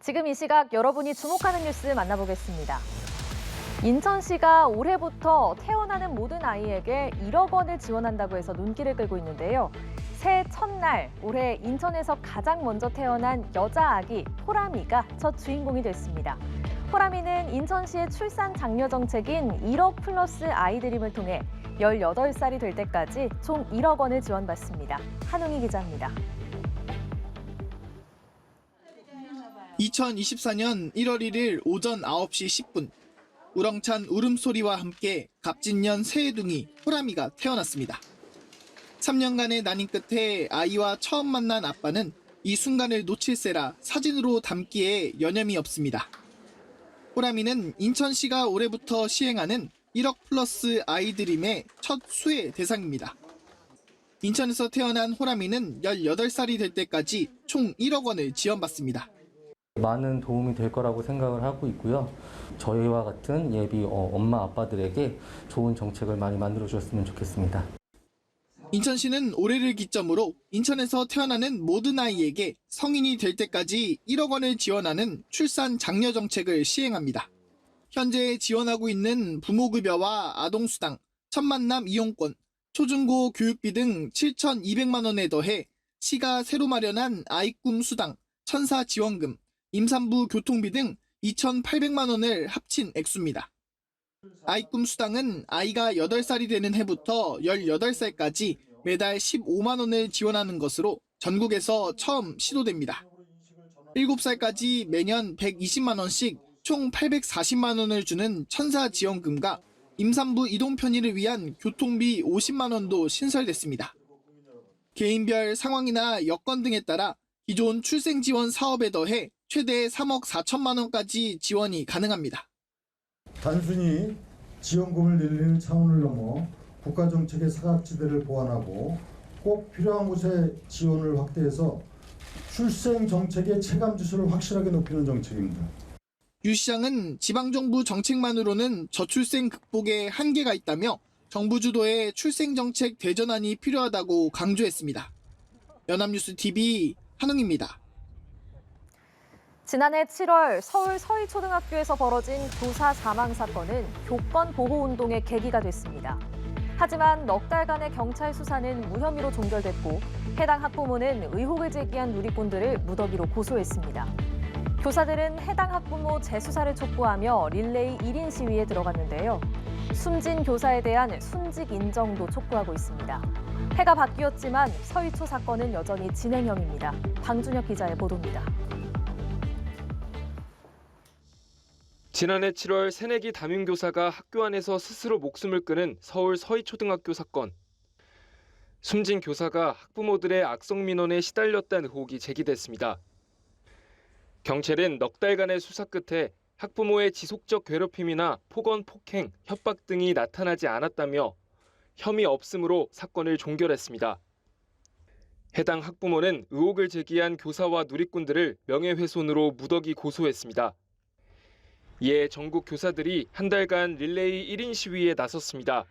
지금 이 시각 여러분이 주목하는 뉴스 만나보겠습니다. 인천시가 올해부터 태어나는 모든 아이에게 1억 원을 지원한다고 해서 눈길을 끌고 있는데요. 새해 첫날 올해 인천에서 가장 먼저 태어난 여자 아기 호람이가 첫 주인공이 됐습니다. 호람이는 인천시의 출산 장려 정책인 1억 플러스 아이드림을 통해 18살이 될 때까지 총 1억 원을 지원받습니다. 한웅희 기자입니다. 2024년 1월 1일 오전 9시 10분 우렁찬 울음소리와 함께 갑진년 새해둥이 호람이가 태어났습니다. 3년간의 난임 끝에 아이와 처음 만난 아빠는 이 순간을 놓칠세라 사진으로 담기에 여념이 없습니다. 호람이는 인천시가 올해부터 시행하는 1억 플러스 아이드림의 첫 수혜 대상입니다. 인천에서 태어난 호람이는 18살이 될 때까지 총 1억 원을 지원받습니다. 많은 도움이 될 거라고 생각을 하고 있고요. 저희와 같은 예비 엄마 아빠들에게 좋은 정책을 많이 만들어 주셨으면 좋겠습니다. 인천시는 올해를 기점으로 인천에서 태어나는 모든 아이에게 성인이 될 때까지 1억 원을 지원하는 출산 장려 정책을 시행합니다. 현재 지원하고 있는 부모급여와 아동수당, 첫 만남 이용권, 초중고 교육비 등 7,200만 원에 더해 시가 새로 마련한 아이꿈 수당, 천사 지원금, 임산부 교통비 등 2,800만 원을 합친 액수입니다. 아이꿈 수당은 아이가 8살이 되는 해부터 18살까지 매달 15만 원을 지원하는 것으로 전국에서 처음 시도됩니다. 7살까지 매년 120만 원씩 총 840만 원을 주는 천사 지원금과 임산부 이동 편의를 위한 교통비 50만 원도 신설됐습니다. 개인별 상황이나 여건 등에 따라 기존 출생지원 사업에 더해 최대 3억 4천만 원까지 지원이 가능합니다. 단순히 지원금을 늘리는 차원을 넘어 국가정책의 사각지대를 보완하고 꼭 필요한 곳에 지원을 확대해서 출생정책의 체감지수를 확실하게 높이는 정책입니다. 유 시장은 지방정부 정책만으로는 저출생 극복에 한계가 있다며 정부 주도의 출생정책 대전환이 필요하다고 강조했습니다. 연합뉴스TV 한웅입니다. 지난해 7월 서울 서희초등학교에서 벌어진 교사 사망 사건은 교권 보호 운동의 계기가 됐습니다. 하지만 넉 달간의 경찰 수사는 무혐의로 종결됐고 해당 학부모는 의혹을 제기한 누리꾼들을 무더기로 고소했습니다. 교사들은 해당 학부모 재수사를 촉구하며 릴레이 1인 시위에 들어갔는데요. 숨진 교사에 대한 순직 인정도 촉구하고 있습니다. 해가 바뀌었지만 서희초 사건은 여전히 진행형입니다. 방준혁 기자의 보도입니다. 지난해 7월 새내기 담임교사가 학교 안에서 스스로 목숨을 끊은 서울 서희초등학교 사건. 숨진 교사가 학부모들의 악성 민원에 시달렸다는 의혹이 제기됐습니다. 경찰은 넉 달간의 수사 끝에 학부모의 지속적 괴롭힘이나 폭언, 폭행, 협박 등이 나타나지 않았다며 혐의 없음으로 사건을 종결했습니다. 해당 학부모는 의혹을 제기한 교사와 누리꾼들을 명예훼손으로 무더기 고소했습니다. 이에 전국 교사들이 한 달간 릴레이 1인 시위에 나섰습니다.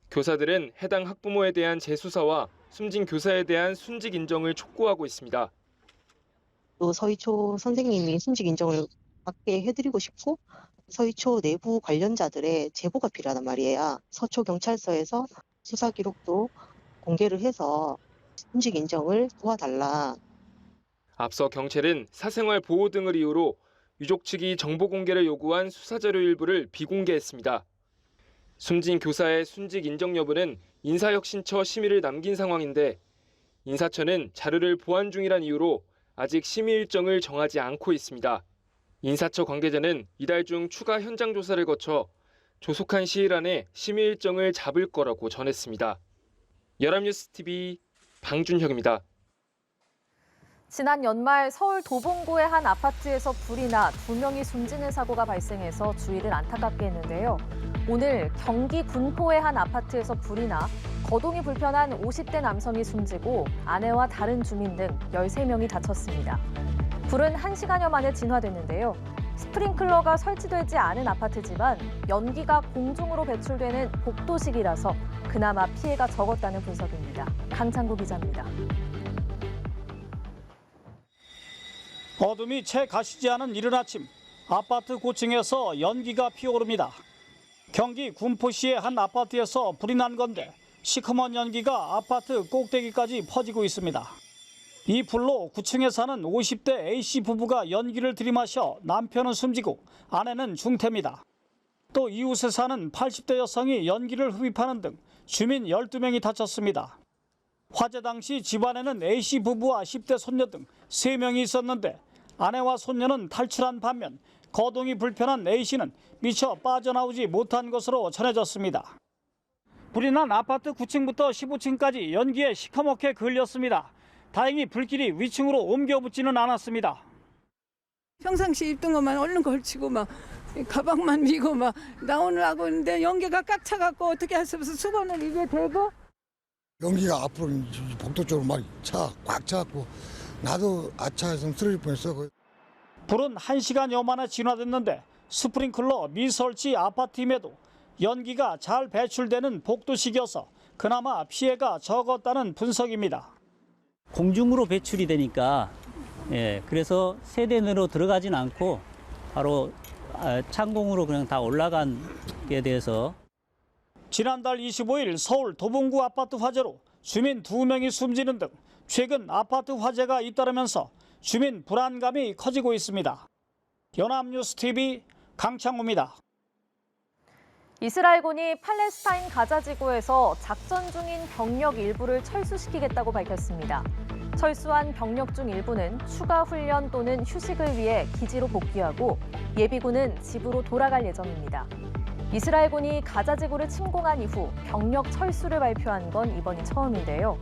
교사들은 해당 학부모에 대한 재수사와 숨진 교사에 대한 순직 인정을 촉구하고 있습니다. 또 서희초 선생님이 순직 인정을 받게 해드리고 싶고 서희초 내부 관련자들의 제보가 필요하단 말이에요. 서초경찰서에서 수사 기록도 공개를 해서 순직 인정을 도와달라. 앞서 경찰은 사생활 보호 등을 이유로 유족 측이 정보 공개를 요구한 수사자료 일부를 비공개했습니다. 숨진 교사의 순직 인정 여부는 인사혁신처 심의를 남긴 상황인데 인사처는 자료를 보완 중이란 이유로 아직 심의 일정을 정하지 않고 있습니다. 인사처 관계자는 이달 중 추가 현장 조사를 거쳐 조속한 시일 안에 심의 일정을 잡을 거라고 전했습니다. 연합뉴스TV 방준혁입니다. 지난 연말 서울 도봉구의 한 아파트에서 불이 나 2명이 숨지는 사고가 발생해서 주의를 안타깝게 했는데요. 오늘 경기 군포의 한 아파트에서 불이 나 거동이 불편한 50대 남성이 숨지고 아내와 다른 주민 등 13명이 다쳤습니다. 불은 1시간여 만에 진화됐는데요. 스프링클러가 설치되지 않은 아파트지만 연기가 공중으로 배출되는 복도식이라서 그나마 피해가 적었다는 분석입니다. 강창구 기자입니다. 어둠이 채 가시지 않은 이른 아침, 아파트 고층에서 연기가 피어오릅니다. 경기 군포시의 한 아파트에서 불이 난 건데 시커먼 연기가 아파트 꼭대기까지 퍼지고 있습니다. 이 불로 9층에 사는 50대 A씨 부부가 연기를 들이마셔 남편은 숨지고 아내는 중태입니다. 또 이웃에 사는 80대 여성이 연기를 흡입하는 등 주민 12명이 다쳤습니다. 화재 당시 집안에는 A씨 부부와 10대 손녀 등 3명이 있었는데 아내와 손녀는 탈출한 반면 거동이 불편한 A씨는 미처 빠져나오지 못한 것으로 전해졌습니다. 불이 난 아파트 9층부터 15층까지 연기에 시커멓게 그을렸습니다. 다행히 불길이 위층으로 옮겨 붙지는 않았습니다. 평상시 입던 것만 얼른 걸치고 막 가방만 미고 막 나오느라고 했는데 연기가 꽉 차갖고 어떻게 할 수 없어서 수건을 입에 대고 연기가 앞으로 복도 쪽으로 막 꽉 차갖고 나도 아차해서 쓰러질 뻔했어. 불은 1시간여 만에 진화됐는데 스프링클러 미설치 아파트임에도 연기가 잘 배출되는 복도식이어서 그나마 피해가 적었다는 분석입니다. 공중으로 배출이 되니까 그래서 세대내로 들어가진 않고 바로 창공으로 그냥 다 올라간 게 돼서 지난달 25일 서울 도봉구 아파트 화재로 주민 2명이 숨지는 등 최근 아파트 화재가 잇따르면서 주민 불안감이 커지고 있습니다. 연합뉴스TV 강창호입니다. 이스라엘군이 팔레스타인 가자 지구에서 작전 중인 병력 일부를 철수시키겠다고 밝혔습니다. 철수한 병력 중 일부는 추가 훈련 또는 휴식을 위해 기지로 복귀하고 예비군은 집으로 돌아갈 예정입니다. 이스라엘군이 가자 지구를 침공한 이후 병력 철수를 발표한 건 이번이 처음인데요.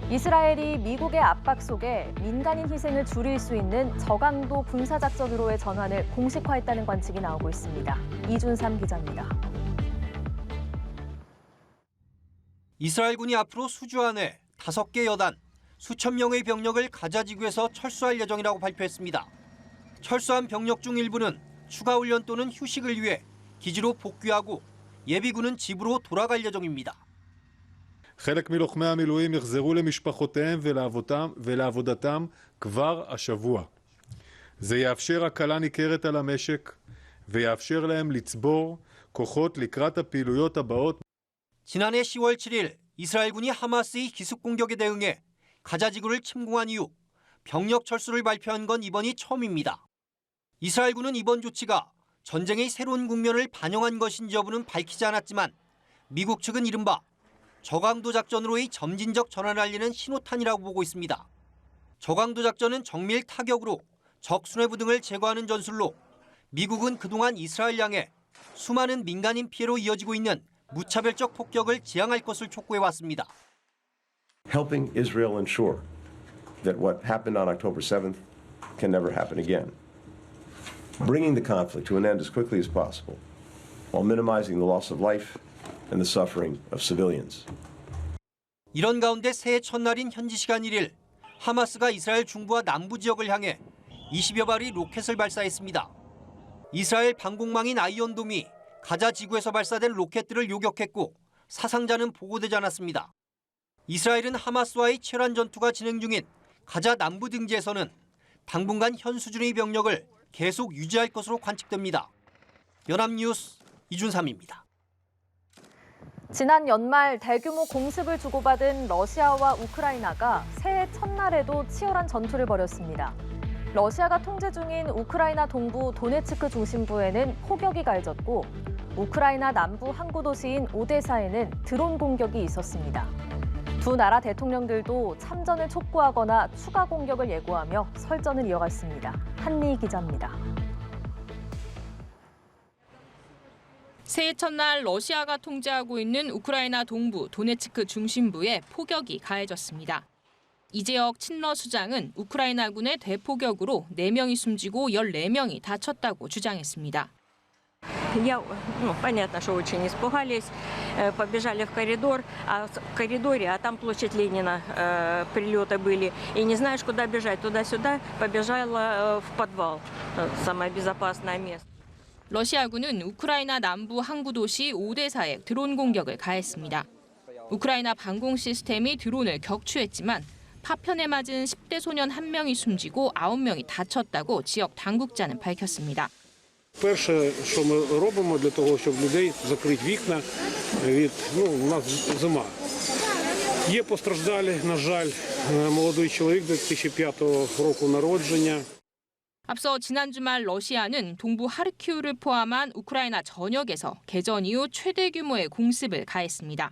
이스라엘이 미국의 압박 속에 민간인 희생을 줄일 수 있는 저강도 군사작전으로의 전환을 공식화했다는 관측이 나오고 있습니다. 이준삼 기자입니다. 이스라엘군이 앞으로 수주 안에 5개 여단, 수천 명의 병력을 가자 지구에서 철수할 예정이라고 발표했습니다. 철수한 병력 중 일부는 추가 훈련 또는 휴식을 위해 기지로 복귀하고 예비군은 집으로 돌아갈 예정입니다. חלק מלוחמי המילואים יחזרו למשפחותיהם ולעבודתם כבר השבוע. זה יאפשר הקלה ניכרת על המשק ויאפשר להם לצבור כוחות לקראת הפעילויות הבאות. 지난해 10월 7일 이스라엘군이 하마스의 기습 공격에 대응해 가자 지구를 침공한 이후 병력 철수를 발표한 건 이번이 처음입니다. 이스라엘군은 이번 조치가 전쟁의 새로운 국면을 반영한 것인지 여부는 밝히지 않았지만 미국 측은 이른바 저강도 작전으로의 점진적 전환을 알리는 신호탄이라고 보고 있습니다. 저강도 작전은 정밀 타격으로 적 수뇌부 등을 제거하는 전술로 미국은 그동안 이스라엘 향해 수많은 민간인 피해로 이어지고 있는 무차별적 폭격을 지양할 것을 촉구해왔습니다. Helping Israel ensure that what happened on October 7th can never happen again. Bringing the conflict to an end as quickly as possible while minimizing the loss of life and the suffering of civilians. 이런 가운데 새해 첫날인 현지 시간 1일 하마스가 이스라엘 중부와 남부 지역을 향해 20여 발의 로켓을 발사했습니다. 이스라엘 방공망인 아이언돔이 가자 지구에서 발사된 로켓들을 요격했고 사상자는 보고되지 않았습니다. 이스라엘은 하마스와의 치열한 전투가 진행 중인 가자 남부 등지에서는 당분간 현 수준의 병력을 계속 유지할 것으로 관측됩니다. 연합뉴스 이준삼입니다. 지난 연말 대규모 공습을 주고받은 러시아와 우크라이나가 새해 첫날에도 치열한 전투를 벌였습니다. 러시아가 통제 중인 우크라이나 동부 도네츠크 중심부에는 포격이 가해졌고 우크라이나 남부 항구 도시인 오데사에는 드론 공격이 있었습니다. 두 나라 대통령들도 참전을 촉구하거나 추가 공격을 예고하며 설전을 이어갔습니다. 한미 기자입니다. 새해 첫날 러시아가 통제하고 있는 우크라이나 동부 도네츠크 중심부에 포격이 가해졌습니다. 이재혁 친러 수장은 우크라이나군의 대포격으로 4명이 숨지고 14명이 다쳤다고 주장했습니다. Понятно, что очень испугались, побежали в коридор, в коридоре, а там площадь Ленина, прилеты были, и не знаешь, куда бежать, туда-сюда, побежала в подвал, самое безопасное место. 러시아군은 우크라이나 남부 항구 도시 오데사에 드론 공격을 가했습니다. 우크라이나 방공 시스템이 드론을 격추했지만 파편에 맞은 10대 소년 1명이 숨지고 9명이 다쳤다고 지역 당국자는 밝혔습니다. Перше, що ми робимо для того, щоб людей закрити вікна від, у нас зима. Є постраждалі, на жаль, молодий чоловік 2005 року народження. 앞서 지난 주말 러시아는 동부 하르키우를 포함한 우크라이나 전역에서 개전 이후 최대 규모의 공습을 가했습니다.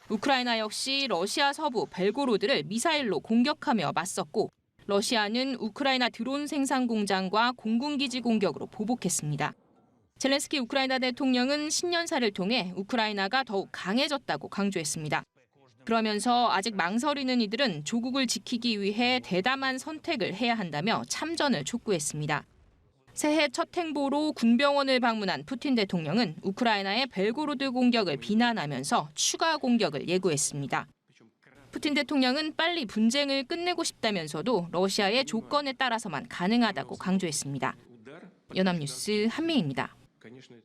우크라이나 역시 러시아 서부 벨고로드를 미사일로 공격하며 맞섰고 러시아는 우크라이나 드론 생산 공장과 공군기지 공격으로 보복했습니다. 젤렌스키 우크라이나 대통령은 신년사를 통해 우크라이나가 더욱 강해졌다고 강조했습니다. 그러면서 아직 망설이는 이들은 조국을 지키기 위해 대담한 선택을 해야 한다며 참전을 촉구했습니다. 새해 첫 행보로 군병원을 방문한 푸틴 대통령은 우크라이나의 벨고로드 공격을 비난하면서 추가 공격을 예고했습니다. 푸틴 대통령은 빨리 분쟁을 끝내고 싶다면서도 러시아의 조건에 따라서만 가능하다고 강조했습니다. 연합뉴스 한미입니다.